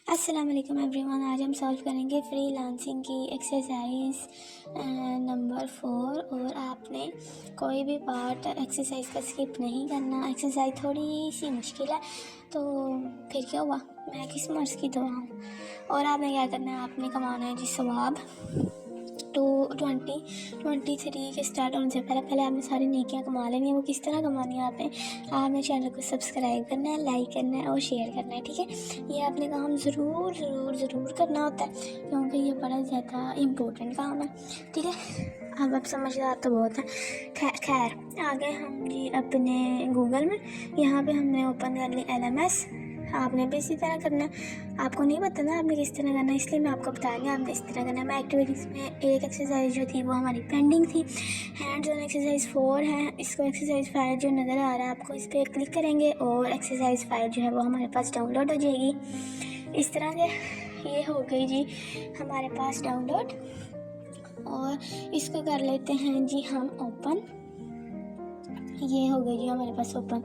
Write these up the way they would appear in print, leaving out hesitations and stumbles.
अस्सलाम वालेकुम एवरीवन। आज हम सॉल्व करेंगे फ्रीलांसिंग की एक्सरसाइज नंबर 4। और आपने कोई भी पार्ट एक्सरसाइज का स्किप नहीं करना। एक्सरसाइज थोड़ी सी मुश्किल है तो फिर क्या हुआ, मैं किस मर्ज़ की दुआ हूँ। और आपने क्या करना है, आपने कमाना है जी सवाब। 2023 के स्टार्ट होने से पहले आपने सारी नेकियां कमा लेनी है। वो किस तरह कमानी है आपने चैनल को सब्सक्राइब करना है, लाइक करना है और शेयर करना है, ठीक है। ये आपने काम ज़रूर करना होता है क्योंकि ये बड़ा ज़्यादा इम्पोर्टेंट काम है, ठीक है। अब आप समझदार तो बहुत है। खैर आगे हम जी अपने गूगल में यहाँ पे हमने ओपन कर ली LMS। आपने भी इसी तरह करना है। आपको नहीं पता ना आपने किस तरह करना है, इसलिए मैं आपको बता रही हूँ आपने इस तरह करना है। मैं एक्टिविटीज़ में एक एक्सरसाइज जो थी वो हमारी पेंडिंग थी, हैंड्स ऑन एक्सरसाइज 4 है। इसको एक्सरसाइज 5 जो नज़र आ रहा है आपको, इस पर क्लिक करेंगे और एक्सरसाइज 5 जो है वो हमारे पास डाउनलोड हो जाएगी। इस तरह से ये हो गई जी हमारे पास डाउनलोड। और इसको कर लेते हैं जी हम ओपन। ये हो गई जी हमारे पास ओपन।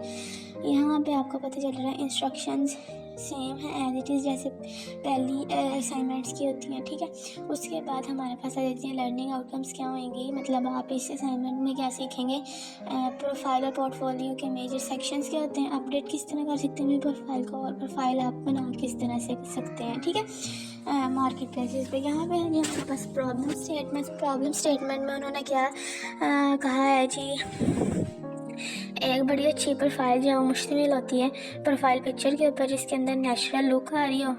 यहाँ पे आपको पता चल रहा है इंस्ट्रक्शंस सेम है एज इट इज़ जैसे पहली असाइनमेंट्स की होती हैं, ठीक है। उसके बाद हमारे पास आ जाती हैं लर्निंग आउटकम्स क्या होंगी, मतलब आप इस असाइनमेंट में क्या सीखेंगे। प्रोफाइल और पोर्टफोलियो के मेजर सेक्शंस क्या होते हैं, अपडेट किस तरह कर सकते हैं प्रोफाइल को, और प्रोफाइल आप बना किस तरह से कर सकते हैं, ठीक है। मार्केट प्लेसेस पे यहाँ पे है हमारे पास प्रॉब्लम स्टेटमेंट में उन्होंने क्या कहा है जी, एक बड़ी अच्छी प्रोफाइल जो मुश्तमिल होती है प्रोफाइल पिक्चर के ऊपर, जिसके अंदर नेचुरल लुक आ रही हो,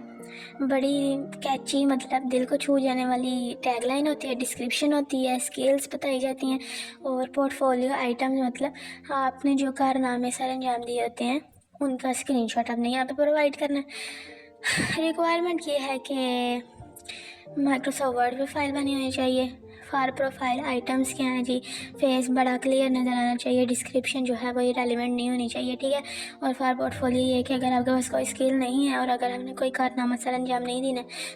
बड़ी कैची मतलब दिल को छू जाने वाली टैगलाइन होती है, डिस्क्रिप्शन होती है, स्किल्स बताई जाती हैं, और पोर्टफोलियो आइटम्स मतलब आपने जो कारनामे सर अंजाम दिए होते हैं उनका स्क्रीनशॉट आपने यहाँ पे प्रोवाइड करना है। रिक्वायरमेंट ये है कि माइक्रोसॉफ्ट वर्ड पे फाइल बनी होनी चाहिए। फार प्रोफाइल आइटम्स क्या हैं जी, फेस बड़ा क्लियर नज़र आना चाहिए, डिस्क्रिप्शन जो है वो रेलिवेंट नहीं होनी चाहिए, ठीक है। और फार पोर्टफोलियो ये कि अगर आपके पास कोई स्किल नहीं है और अगर हमने कोई कारनामा सर अंजाम नहीं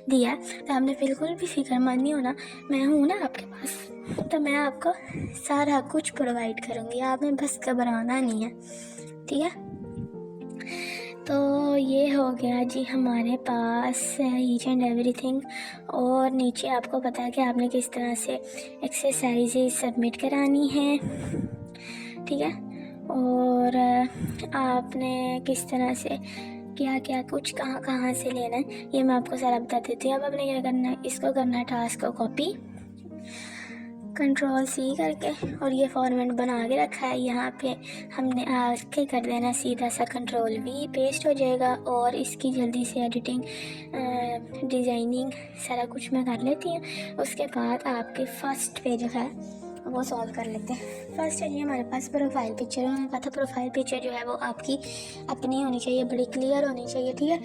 दिया तो हमने बिल्कुल भी फिक्रमंद नहीं होना। मैं हूँ ना आपके पास, तो मैं आपको सारा कुछ प्रोवाइड करूँगी, आपने बस घबराना नहीं है, ठीक है। तो ये हो गया जी हमारे पास ईच एंड एवरीथिंग। और नीचे आपको पता है कि आपने किस तरह से एक्सरसाइजेज सबमिट करानी है, ठीक है। और आपने किस तरह से क्या क्या कुछ कहाँ से लेना है ये मैं आपको सारा बता देती हूँ। अब आपने क्या करना है, इसको करना है टास्क को कॉपी Ctrl+C करके, और ये फॉर्मेट बना के रखा है यहाँ पे हमने आके कर देना सीधा सा Ctrl+V, पेस्ट हो जाएगा। और इसकी जल्दी से एडिटिंग डिज़ाइनिंग सारा कुछ मैं कर लेती हूँ। उसके बाद आपके फर्स्ट पे जो है वो सॉल्व कर लेते हैं। फर्स्ट है जी हमारे पास प्रोफाइल पिक्चर। उन्होंने कहा था प्रोफाइल पिक्चर जो है वो आपकी अपनी होनी चाहिए, बड़ी क्लियर होनी चाहिए, ठीक है।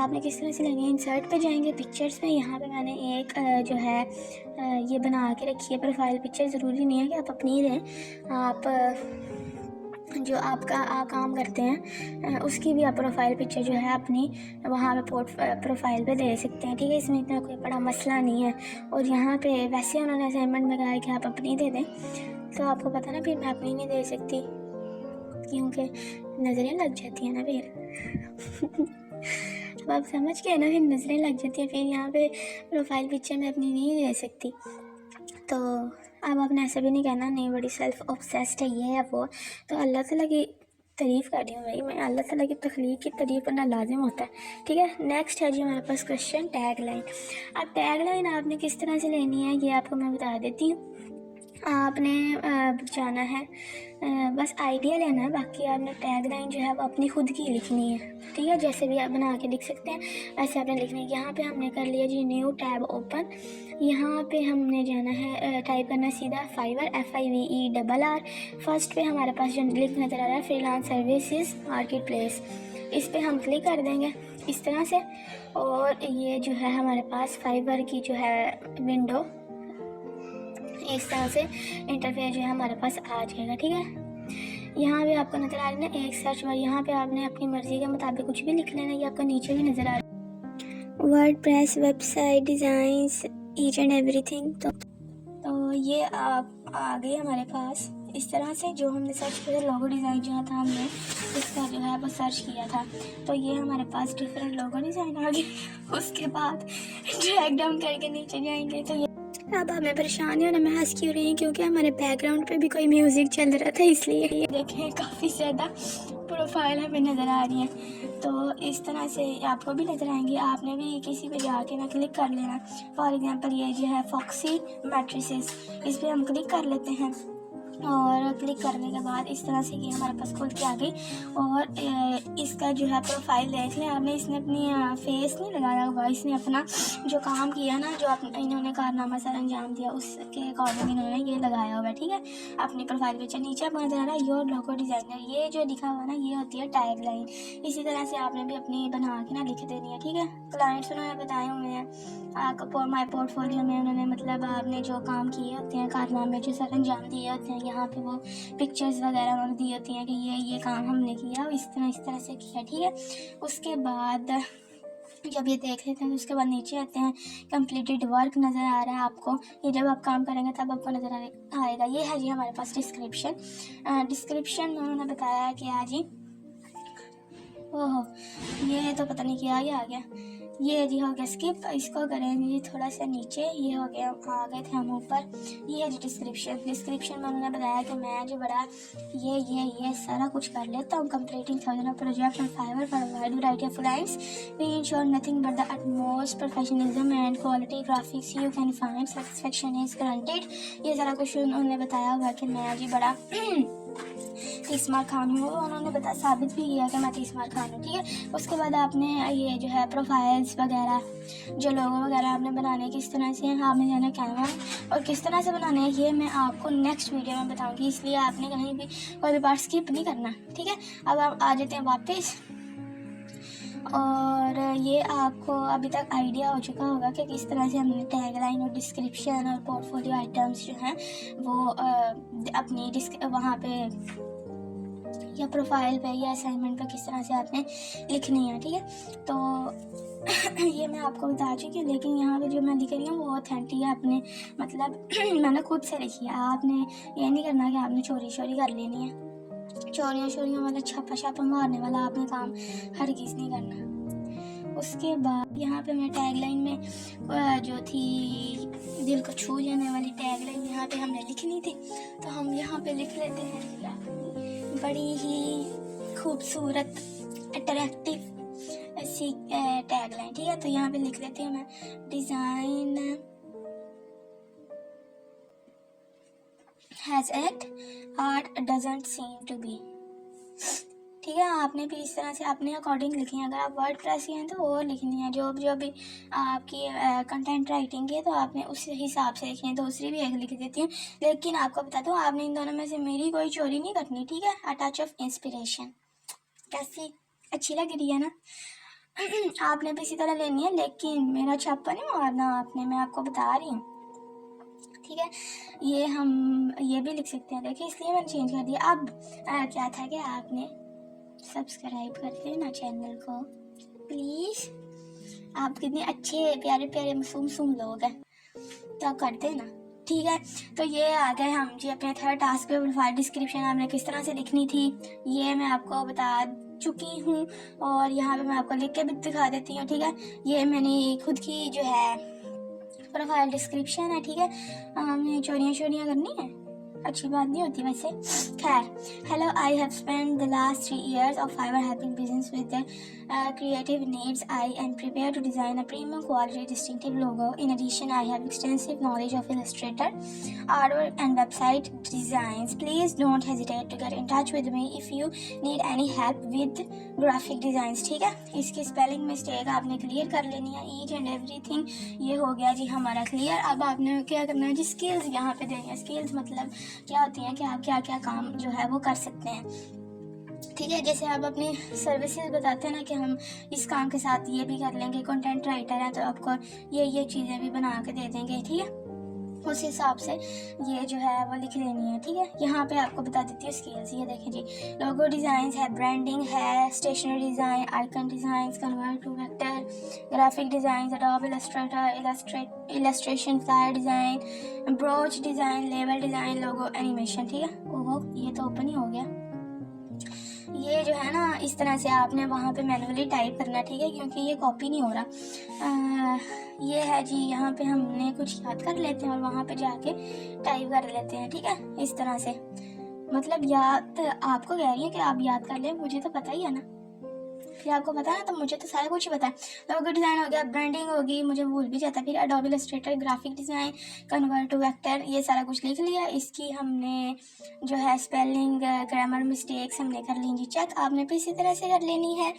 आपने किस तरह से लेनी है, इंसर्ट पे जाएंगे, पिक्चर्स में। यहाँ पे मैंने एक जो है ये बना के रखी है प्रोफाइल पिक्चर। ज़रूरी नहीं है कि आप अपनी दें, आप जो आपका आप काम करते हैं उसकी भी आप प्रोफाइल पिक्चर जो है अपनी वहाँ पे प्रोफाइल पे दे सकते हैं, ठीक है। इसमें इतना कोई बड़ा मसला नहीं है। और यहाँ पे वैसे उन्होंने असाइनमेंट में कहा है कि आप अपनी दे दें, तो आपको पता ना फिर मैं अपनी नहीं दे सकती क्योंकि नज़रें लग जाती हैं ना फिर। अब आप समझ गए ना, फिर नज़रें लग जाती हैं, फिर यहाँ पे प्रोफाइल पिक्चर में अपनी नहीं दे सकती। तो अब आपने ऐसा भी नहीं कहना नहीं बड़ी सेल्फ ऑब्सेस्ड है ये है वो। तो अल्लाह ताला की तारीफ़ कर रही हूँ भाई मैं, अल्लाह ताला की तख्लीक की तारीफ़ करना लाजिम होता है, ठीक है। नेक्स्ट है जी हमारे पास क्वेश्चन टैग लाइन। अब टैग लाइन आपने किस तरह से लेनी है ये आपको मैं बता देती हूँ। आपने जाना है बस आइडिया लेना है, बाकी आपने टैग लाइन जो है वो अपनी खुद की लिखनी है, ठीक है। जैसे भी आप बना के लिख सकते हैं ऐसे आपने लिखनी है। यहाँ पे हमने कर लिया जी न्यू टैब ओपन। यहाँ पे हमने जाना है टाइप करना सीधा फाइवर FIVERR। फर्स्ट पे हमारे पास जो लिंक नज़र आ रहा है फ्रीलांस सर्विसेज मार्केट प्लेस, इस पर हम क्लिक कर देंगे इस तरह से। और ये जो है हमारे पास फाइवर की जो है विंडो इस तरह से इंटरफेस जो है हमारे पास आ जाएगा, ठीक है। यहाँ भी आपको नज़र आ रही है ना एक सर्च बार, यहाँ पे आपने अपनी मर्ज़ी के मुताबिक कुछ भी लिख लेना, ये आपको नीचे भी नज़र आ रहा है WordPress website designs each and everything. तो ये आप आ गए हमारे पास इस तरह से जो हमने सर्च किया लोगो डिज़ाइन जो था हमने इसका जो है वो सर्च किया था, तो ये हमारे पास डिफरेंट लोगो डिज़ाइन आ गए। उसके बाद ड्रैग डाउन करके नीचे जाएंगे तो ये अब हमें परेशानी होने महसूस क्यों रही है, क्योंकि हमारे बैकग्राउंड पे भी कोई म्यूज़िक चल रहा था, इसलिए ये देखें काफ़ी ज़्यादा प्रोफाइल हमें नज़र आ रही है। तो इस तरह से आपको भी नज़र आएंगी, आपने भी किसी पे जाके ना क्लिक कर लेना। फॉर एग्जांपल ये जो है फॉक्सी मैट्रिसेस, इस पर हम क्लिक कर लेते हैं और क्लिक करने के बाद इस तरह से ये हमारे पास खुल के आ गई। और इसका जो है प्रोफाइल देख लें आपने, इसने अपनी फेस नहीं लगाया हुआ, इसने अपना जो काम किया ना, जो इन्होंने कारनामा सर अंजाम दिया उसके अकॉर्डिंग इन्होंने ये लगाया हुआ है, ठीक है। अपनी प्रोफाइल पिक्चर नीचे आपको नजर आ रहा है योर लोगो डिज़ाइनर, ये जो लिखा हुआ ना ये होती है टैग लाइन। इसी तरह से आपने भी अपनी बना के ना लिख देनी है, ठीक है। क्लाइंट्स उन्होंने बताए हुए हैं माई पोर्टफोलियो में, उन्होंने मतलब आपने जो काम किए होते हैं, कारनामे जो सर अंजाम दिए होते हैं, यहाँ पे वो पिक्चर्स वगैरह उन्होंने दी होती हैं कि ये काम हमने किया, इस तरह से किया, ठीक है। उसके बाद जब ये देख लेते हैं तो उसके बाद नीचे आते हैं, कंप्लीटेड वर्क नज़र आ रहा है आपको, ये जब आप काम करेंगे तब आपको नज़र आएगा। ये है जी हमारे पास डिस्क्रिप्शन में उन्होंने बताया है कि आज ही ओहो ये तो पता नहीं क्या आ गया, ये जी हो गया स्किप, इसको करेंगे जी थोड़ा सा नीचे, ये हो गया आ गए थे हम ऊपर। ये है जी डिस्क्रिप्शन में उन्होंने बताया कि मैं जो बड़ा ये सारा कुछ कर लेता हूँ। Completing thousand project on Fiverr for wide variety of clients, we ensure nothing but the utmost professionalism and quality graphics you can find, satisfaction is guaranteed. ये सारा कुछ उन्होंने बताया हुआ कि मैं जी बड़ा 30 मार्क खान हूँ, उन्होंने साबित भी किया कि मैं 30 मार्क खान हूँ, ठीक है। उसके बाद आपने ये जो है प्रोफाइल्स वगैरह जो लोगो वगैरह आपने बनाने किस तरह से आपने जाना कैनवा और किस तरह से बनाने हैं ये मैं आपको नेक्स्ट वीडियो में बताऊँगी, इसलिए आपने कहीं भी कोई भी पार्ट स्किप नहीं करना, ठीक है। अब आप आ जाते हैं वापस, और ये आपको अभी तक आइडिया हो चुका होगा कि किस तरह से हमने टैगलाइन और डिस्क्रिप्शन और पोर्टफोलियो आइटम्स जो हैं वो अपनी वहाँ पे या प्रोफाइल पे या असाइनमेंट पे किस तरह से आपने लिखनी है, ठीक है। तो ये मैं आपको बता चुकी हूँ, लेकिन यहाँ पे जो मैं लिख रही हूँ वो ऑथेंटिक है, अपने मतलब मैंने खुद से लिखी है। आपने ये नहीं करना कि आपने चोरी कर लेनी है, चोरियाँ वाला छापा मारने वाला आपने काम हरगिज़ नहीं करना। उसके बाद यहाँ पे मैं टैगलाइन में जो थी दिल को छू जाने वाली टैगलाइन यहाँ पे हमने लिखनी थी, तो हम यहाँ पे लिख लेते हैं बड़ी ही खूबसूरत अट्रैक्टिव ऐसी टैगलाइन, ठीक है। तो यहाँ पे लिख लेती हूँ मैं, design has at art doesn't seem to be, ठीक है। आपने भी इस तरह से अपने अकॉर्डिंग लिखी है। अगर आप वर्ड प्रेस हैं तो वो लिखनी है, जो भी आपकी कंटेंट राइटिंग की है तो आपने उस हिसाब से लिखनी है। दूसरी भी एक लिख देती हूँ, लेकिन आपको बता दूँ आपने इन दोनों में से मेरी कोई चोरी नहीं करनी, ठीक है। अ टच ऑफ इंस्पिरेशन, कैसी अच्छी लग रही है ना आपने भी इसी तरह लेनी है, लेकिन मेरा छापा नहीं मारना आपने, मैं आपको बता रही हूँ, ठीक है। ये भी लिख सकते हैं, देखिए इसलिए मैंने चेंज कर दिया। अब क्या था कि आपने सब्सक्राइब कर देना चैनल को प्लीज़, आप कितने अच्छे प्यारे मासूम लोग हैं, तो कर देना, ठीक है। तो ये आ गए हम जी अपने थर्ड टास्क पे। प्रोफाइल डिस्क्रिप्शन आपने किस तरह से लिखनी थी ये मैं आपको बता चुकी हूँ, और यहाँ पे मैं आपको लिख के भी दिखा देती हूँ, ठीक है। ये मैंने खुद की जो है प्रोफाइल डिस्क्रिप्शन है, ठीक है। हमें चोरियाँ करनी है, अच्छी बात नहीं होती वैसे, खैर। Hello, I have spend the last 3 years of Fiverr helping business with their creative needs. I am prepared to design a premium quality distinctive logo. In addition, I have extensive knowledge of Illustrator, artwork and website designs. Please don't hesitate to get in touch with me if you need any help with graphic designs, ठीक है। इसकी spelling mistake आपने clear कर लेनी है, each and everything ये हो गया जी हमारा क्लियर। अब आपने क्या करना है जी, स्किल्स यहाँ पे देनी है। स्किल्स मतलब क्या होती हैं कि आप क्या क्या काम जो है वो कर सकते हैं, ठीक है। जैसे आप अपनी सर्विसेज बताते हैं ना कि हम इस काम के साथ ये भी कर लेंगे, कंटेंट राइटर है तो आपको ये चीज़ें भी बना के दे देंगे, ठीक है। उस हिसाब से ये जो है वो लिख लेनी है, ठीक है। यहाँ पे आपको बता देती हूँ स्केल्स। ये देखें जी, लोगो डिज़ाइन है, ब्रांडिंग है, stationery design, icon design, convert to vector, graphic design, Adobe Illustrator, illustration, flyer design, brochure design, label design, logo animation, ठीक है। ओहो, ये तो ओपन ही हो गया। ये जो है ना, इस तरह से आपने वहाँ पे मैनुअली टाइप करना, ठीक है, क्योंकि ये कॉपी नहीं हो रहा। ये है जी, यहाँ पे हमने कुछ याद कर लेते हैं और वहाँ पे जाके टाइप कर लेते हैं, ठीक है, इस तरह से। मतलब याद आपको कह रही है कि आप याद कर लें, मुझे तो पता ही है ना, फिर आपको पता है ना, तो मुझे तो सारा कुछ ही पता है। लोगो डिज़ाइन हो गया, ब्रांडिंग होगी, मुझे भूल भी जाता है, फिर Adobe Illustrator, graphic design, convert to vector, ये सारा कुछ लिख लिया। इसकी हमने जो है स्पेलिंग, ग्रामर मिस्टेक्स हमने कर ली जी चेक, आपने भी इसी तरह से कर लेनी है।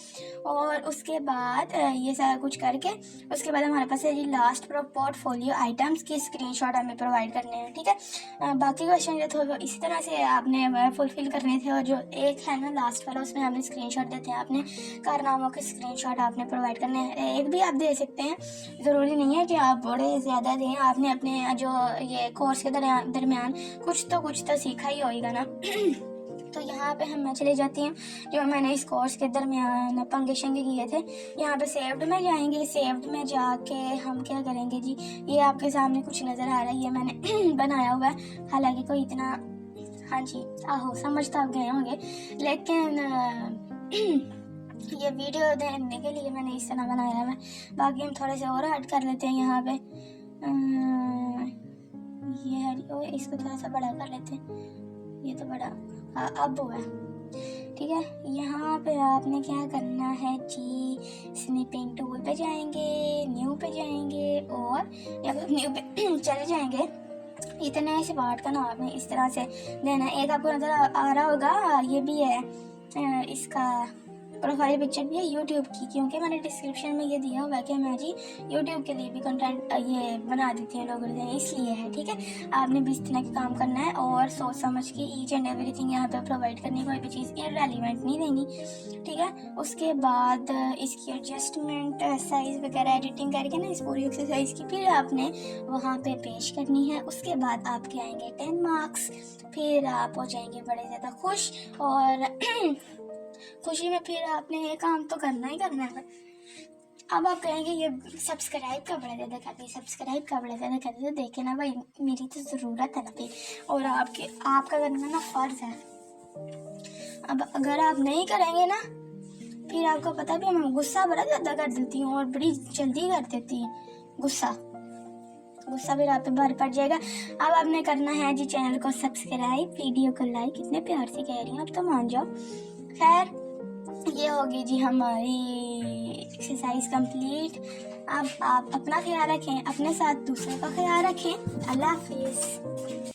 और उसके बाद ये सारा कुछ करके उसके बाद हमारे पास है जी लास्ट पोर्टफोलियो आइटम्स की स्क्रीनशॉट हमें प्रोवाइड करने हैं, ठीक है। बाकी क्वेश्चन जो थे वो इसी तरह से आपने फुलफिल करने थे, और जो एक है ना लास्ट वाला, उसमें हमने स्क्रीनशॉट देते हैं, आपने कारनामों के स्क्रीनशॉट आपने प्रोवाइड करने हैं। एक भी आप दे सकते हैं, ज़रूरी नहीं है कि आप बड़े ज़्यादा दें। आपने अपने जो ये कोर्स के दरमियान कुछ तो सीखा ही होगा ना। तो यहाँ पे हम चले जाती हैं, जो मैंने इस कोर्स के दरमियान पंगे शंगे किए थे। यहाँ पे सेव्ड में जाएंगे, सेव्ड में जाके हम क्या करेंगे जी, ये आपके सामने कुछ नज़र आ रहा है, ये मैंने बनाया हुआ है, हालांकि कोई इतना, हाँ जी आहो समझ तो आप गए होंगे, लेकिन ये वीडियो देखने के लिए मैंने इस तरह बनाया है। बाकी हम थोड़े से और ऐड कर लेते हैं यहाँ पे। ये है, इसको थोड़ा सा बड़ा कर लेते हैं, ये तो बड़ा अब हुआ, ठीक है। यहाँ पे आपने क्या करना है जी, स्निपिंग टूल पे जाएंगे, न्यू पे जाएंगे, और या फिर न्यू पे चले जाएंगे। इतने से पार्ट का ना आपने इस तरह से देना है। एक आपको नज़र आ रहा होगा, ये भी है, इसका प्रोफाइल पिक्चर भी है यूट्यूब की, क्योंकि मैंने डिस्क्रिप्शन में ये दिया हुआ है कि मैं जी यूट्यूब के लिए भी कंटेंट ये बना देती हूँ लोगों ने, इसलिए है, ठीक है। आपने भी इस तरह का काम करना है और सोच समझ के ईच एंड एवरीथिंग यहाँ पे प्रोवाइड करनी, कोई भी चीज़ इररेलेवेंट नहीं देनी, ठीक है। उसके बाद इसकी एडजस्टमेंट, साइज़ वगैरह एडिटिंग करके ना इस पूरी एक्सरसाइज की फिर आपने वहाँ पे पेश करनी है। उसके बाद आपके आएंगे 10 मार्क्स, फिर आप हो जाएंगे बड़े ज़्यादा खुश, और खुशी में फिर आपने ये काम तो करना ही करना है। अब आप कहेंगे ये सब्सक्राइब का बड़ा ज़्यादा करती है, सब्सक्राइब का बड़ा ज़्यादा करती है, तो देखे ना भाई, मेरी तो ज़रूरत है ना भाई, और आपका करना ना फ़र्ज़ है। अब अगर आप नहीं करेंगे ना, फिर आपको पता भी, मैं गुस्सा बड़ा ज़्यादा कर देती हूँ और बड़ी जल्दी कर देती हूँ गुस्सा फिर आप पे भर पड़ जाएगा। अब आपने करना है जी चैनल को सब्सक्राइब, वीडियो को लाइक, कितने प्यार से कह रही हैं, अब तो मान जाओ। खैर, ये होगी जी हमारी एक्सरसाइज कंप्लीट। अब आप अपना ख्याल रखें, अपने साथ दूसरों का ख्याल रखें। अल्लाह हाफिज़।